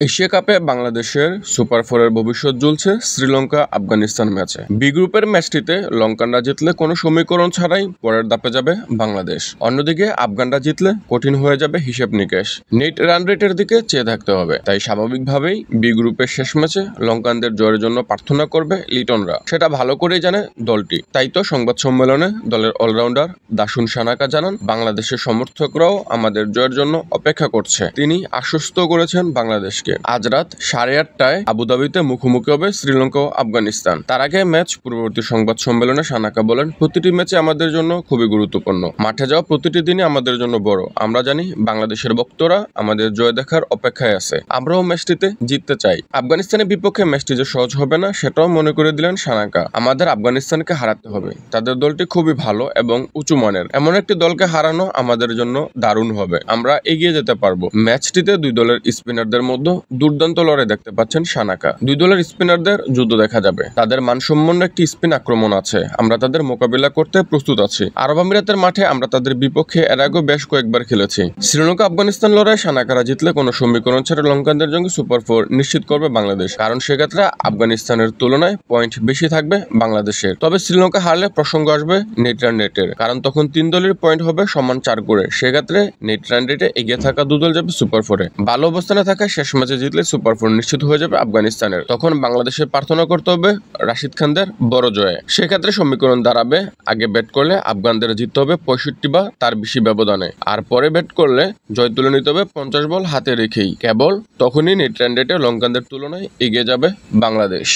Asia কাপে বাংলাদেশের super ফোরের ভবিষ্যৎ ঝুলছে শ্রীলঙ্কা আফগানিস্তান ম্যাচে। বি গ্রুপের ম্যাচটিতে লঙ্কানরা জিতলে কোনো সমীকরণ ছাড়াই পরের ধাপে যাবে বাংলাদেশ। অন্যদিকে আফগানরা জিতলে কঠিন হয়ে যাবে হিসেব নিকেশ। নেট রান রেটের দিকে চেয়ে থাকতে হবে। তাই স্বাভাবিকভাবেই বি গ্রুপের শেষ ম্যাচে লঙ্কানদের জয়ের জন্য প্রার্থনা করবে লিটনরা। সেটা ভালো করেই জানে দলটি। তাই তো সংবাদ সম্মেলনে দলের অলরাউন্ডার দাসুন সানাকা জানান, বাংলাদেশের সমর্থকরাও আমাদের জয়ের জন্য অপেক্ষা করছে। তিনি আশ্বস্ত করেছেন বাংলাদেশকে আজ রাত 8:30টায় আবুধাবিতে মুখোমুখি হবে শ্রীলঙ্কা ও আফগানিস্তান। তার আগে ম্যাচ পূর্ববর্তী সংবাদ সম্মেলনে সানাকা বলেন, প্রতিটি ম্যাচে আমাদের জন্য খুবই গুরুত্বপূর্ণ। মাঠে যাওয়া প্রতিটি দিনই আমাদের জন্য বড়। আমরা জানি বাংলাদেশের ভক্তরা আমাদের জয় দেখার অপেক্ষায় আছে। আমরাও ম্যাচটিতে জিততে চাই। আফগানিস্তানের বিপক্ষে ম্যাচটি যে সহজ হবে না সেটাও মনে করে দিলেন সানাকা। আমাদের আফগানিস্তানকে হারাতে হবে। তাদের দলটি খুবই ভালো এবং উঁচু মানের। এমন একটি দলকে হারানো আমাদের জন্য দারুণ হবে। আমরা এগিয়ে যেতে পারবো। ম্যাচটিতে দুই দলের স্পিনারদের মধ্যে দুর্দান্ত লড়াই দেখতে পাচ্ছেন সানাকা। দুই দলের স্পিনারদের যুদ্ধ দেখা যাবে। তাদের মানসম্পন্ন একটি স্পিন আক্রমণ আছে। আমরা তাদের মোকাবিলা করতে প্রস্তুত আছি। আরব আমিরাতের মাঠে আমরা তাদের বিপক্ষে এর আগেও বেশ কয়েকবার খেলেছি। শ্রীলঙ্কা আফগানিস্তান লড়াই সানাকারা জিতলে কোনো সমীকরণ ছাড়া লঙ্কানদের জন্য সুপার ফোর নিশ্চিত করবে বাংলাদেশ। কারণ সেক্ষেত্রে আফগানিস্তানের তুলনায় পয়েন্ট বেশি থাকবে বাংলাদেশের। তবে শ্রীলঙ্কা হারলে প্রসঙ্গ আসবে নেট রান রেটের। কারণ তখন তিন দলের পয়েন্ট হবে সমান 4 করে। সেক্ষেত্রে নেট রান রেটে এগিয়ে থাকা দুদল যাবে সুপার ফোরে। ভালো অবস্থানে থাকা শেষ ম্যাচে জিতলে সুপার ফোর নিশ্চিত হয়ে যাবে আফগানিস্তানের। তখন বাংলাদেশের প্রার্থনা করতে হবে রাশিদ খানদের বড় জয়ে। সেক্ষেত্রে সমীকরণ দাঁড়াবে, আগে ব্যাট করলে আফগানদের জিততে হবে 65 বা তার বেশি ব্যবধানে। আর পরে ব্যাট করলে জয় তুলে নিতে হবে 50 বল হাতে রেখেই। কেবল তখনই নেট রান রেটে লঙ্কানদের তুলনায় এগিয়ে যাবে বাংলাদেশ।